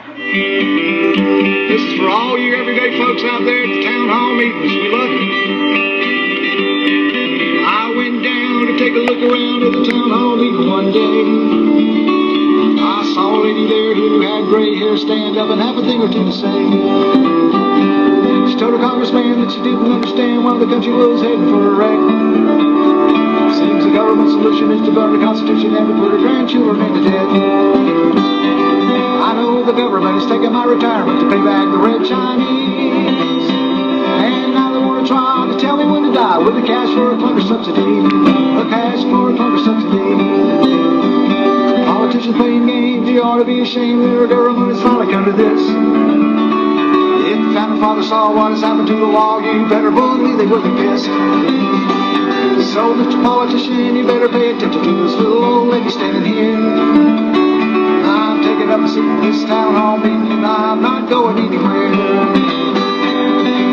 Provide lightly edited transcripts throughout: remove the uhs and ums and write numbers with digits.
This is for all you everyday folks out there at the town hall meetings. We love you. I went down to take a look around at the town hall meeting one day. I saw a lady there who had gray hair stand up and have a thing or two to say. She told her congressman that she didn't understand why the country was heading for a wreck. Seems the government solution is to burn the Constitution and to put her grandchildren into debt. I know the government is taking my retirement to pay back the red Chinese. And now they want to try to tell me when to die with the cash for a clunker subsidy. The cash for a clunker subsidy. Politicians playing games, you ought to be ashamed that our government is finally come to this. If the founding fathers saw what has happened to the law, you better believe they would be pissed. So, Mr. Politician, you better pay attention to this little old lady standing here. I'm taking up a seat in this town hall meeting, and I'm not going anywhere. I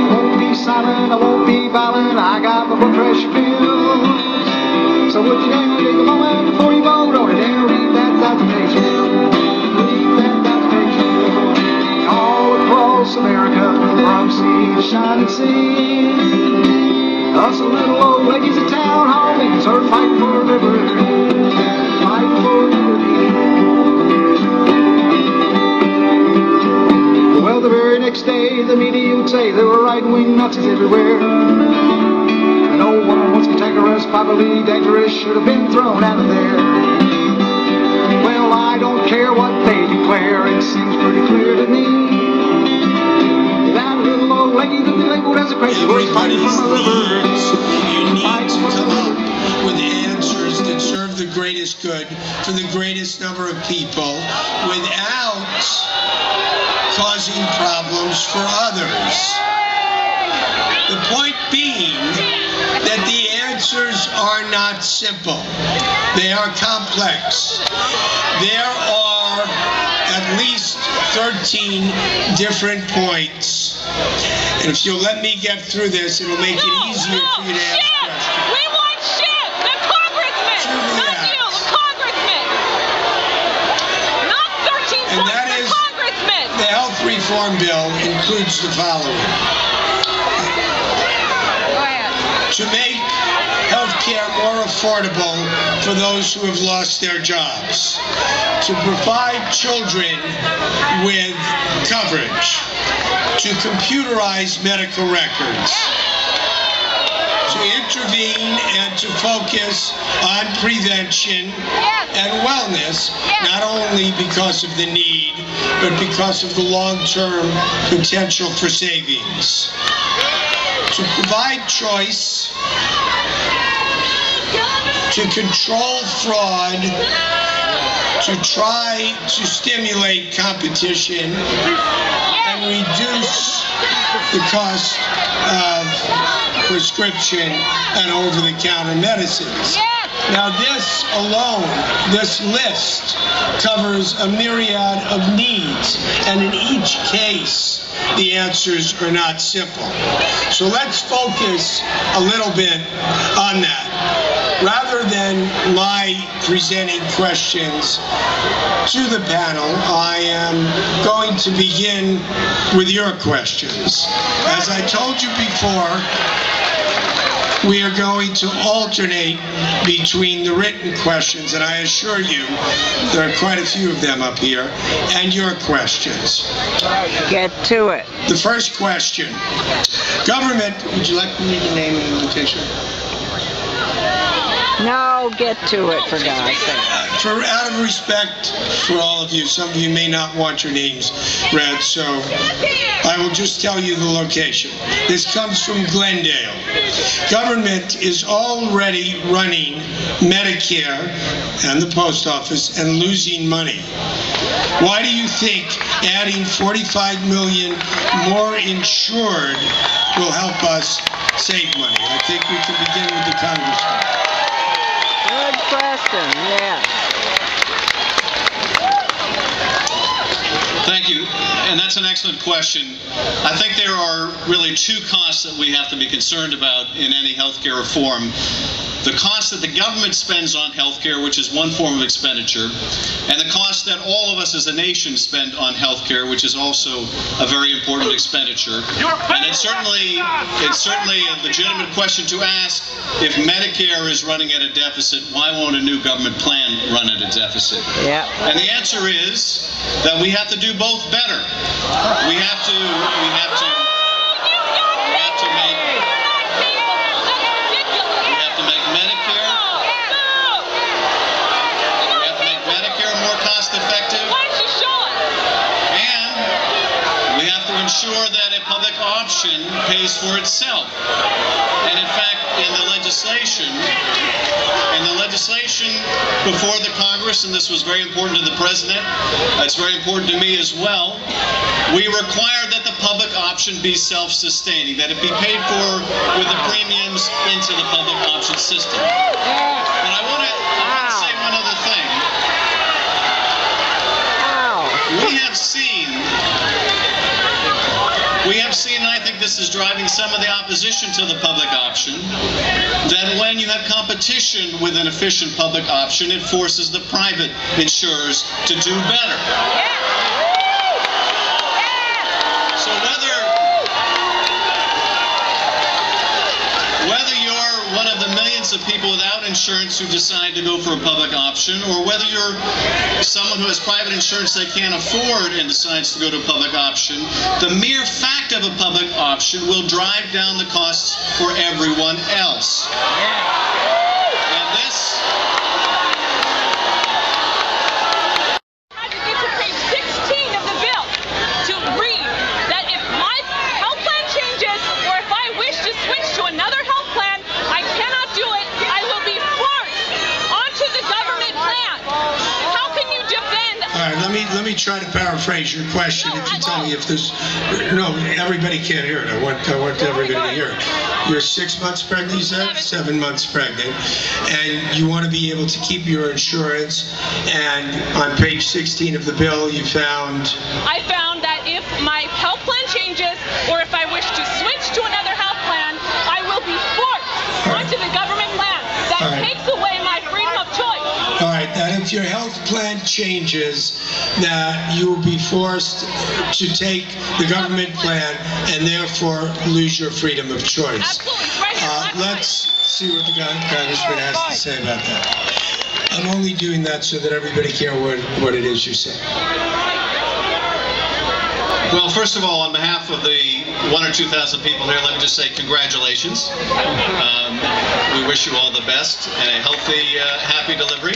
won't be silent, I won't be violent, I got my blood pressure pills. So would you dare take a moment before you vote on it and read that documentation? Read that documentation. All across America, from sea to shining sea. Us little old ladies at town hall meetings are fighting for liberty. Fighting for liberty. Well, the very next day, the media would say there were right-wing Nazis everywhere. And no one once categorized, probably dangerous, should have been thrown out of there. Well, I don't care what they declare, it seems pretty clear to me. That little old lady that they labeled as a crazy was fighting for my liver. You need to come up with answers that serve the greatest good for the greatest number of people without causing problems for others. The point being that the answers are not simple. They are complex. There are at least 13 different points. And if you'll let me get through this, it'll make it easier for you to ask questions. We want Schiff, the congressman, not you, the congressman. Not 13 And points, that the is, congressman. the health reform bill includes the following. Go ahead. To make health care more affordable for those who have lost their jobs. To provide children with coverage. To computerize medical records. To intervene and to focus on prevention and wellness, not only because of the need, but because of the long-term potential for savings. To provide choice, to control fraud, to try to stimulate competition, and reduce the cost of prescription and over-the-counter medicines. Now this alone, this list, covers a myriad of needs, and in each case, the answers are not simple. So let's focus a little bit on that. Rather than my presenting questions to the panel, I am going to begin with your questions. As I told you before, we are going to alternate between the written questions, and I assure you there are quite a few of them up here, and your questions. Get to it. The first question. Government, would you like me to name and location? No, get to it, for God's sake. Out of respect for all of you, some of you may not want your names read, so I will just tell you the location. This comes from Glendale. Government is already running Medicare and the post office and losing money. Why do you think adding 45 million more insured will help us save money? I think we can begin with the Congressman. Good question, yeah. Thank you, and that's an excellent question. I think there are really two costs that we have to be concerned about in any healthcare reform. the cost that the government spends on healthcare, which is one form of expenditure, and the cost that all of us as a nation spend on healthcare, which is also a very important expenditure. And it's certainly a legitimate question to ask, if Medicare is running at a deficit, why won't a new government plan run at a deficit? Yeah. And the answer is that we have to do both better. We have to make Medicare more cost effective. And we have to ensure that a public option pays for itself. And in fact, in the legislation before the Congress, and this was very important to the President, it's very important to me as well, we required that the public option be self-sustaining, that it be paid for with the premiums into the public option system. And I want to say one other thing. We have seen, and I think this is driving some of the opposition to the public option, that when you have competition with an efficient public option, it forces the private insurers to do better. So whether you're one of the millions of people without insurance who decide to go for a public option, or whether you're someone who has private insurance they can't afford and decides to go to a public option, the mere fact of a public option will drive down the costs for everyone else. And this... I had to get to page 16 of the bill to read that if my health plan changes, or if I wish to switch to another health plan, I cannot do it. I will be forced onto the government plan. How can you defend? All right, let me try to paraphrase your question. If you tell me if this, no, everybody can't hear it. I want everybody to hear it. You're 6 months pregnant, you said? 7 months pregnant, and you want to be able to keep your insurance. And on page 16 of the bill, I found that if my health plan changes, or if I wish to switch to another health plan, I will be forced onto the government plan. That takes away my freedom of choice. All right, that if your health plan changes, that you will be forced to take the government plan and therefore lose your freedom of choice. Absolutely, it's right here. Let's see what the Congressman has to say about that. I'm only doing that so that everybody can hear what it is you say. Well, first of all, on behalf of the 1,000 or 2,000 people here, let me just say congratulations. We wish you all the best and a healthy, happy delivery.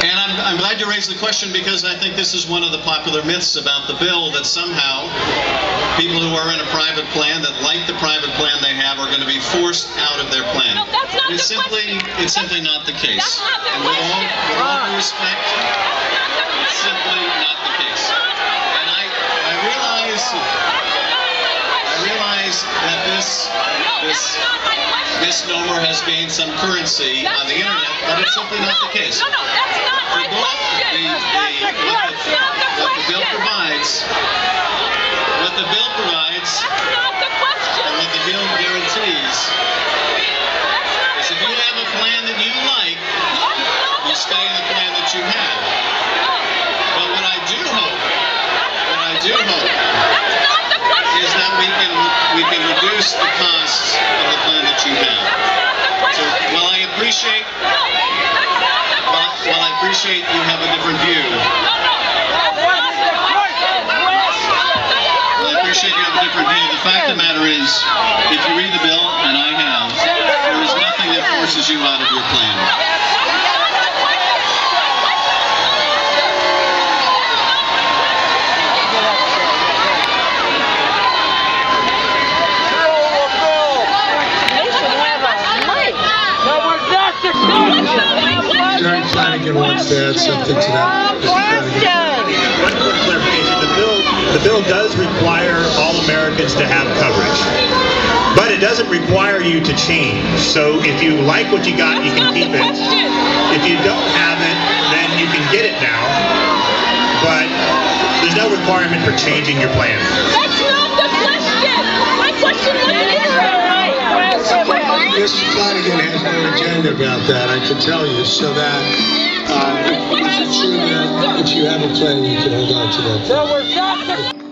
And I'm glad you raised the question, because I think this is one of the popular myths about the bill, that somehow people who are in a private plan that like the private plan they have are going to be forced out of their plan. No, that's not It's simply not the case. That's not the And with all due respect, it's simply not the case. And I realize that this misnomer has gained some currency on the internet, but it's simply not the case. No, that's not my question. What the bill provides, That's not the question. and what the bill guarantees, is if you have a plan that you like, you stay in the plan that you have. But what I do hope is that we can reduce the costs of the plan that you have. So while I appreciate you have a different view, the fact of the matter is, if you read the bill, and I have, there is nothing that forces you out of your plan. Jerry Flanagan wants to add something to that. One quick clarification. The bill does require all Americans to have coverage, but it doesn't require you to change. So if you like what you got, you can keep it. If you don't have it, then you can get it now, but there's no requirement for changing your plan. That's not the question. My question wasn't Mr. Flanagan has no agenda about that, I can tell you, so that if it's true that if you have a plan, you can hold on to that.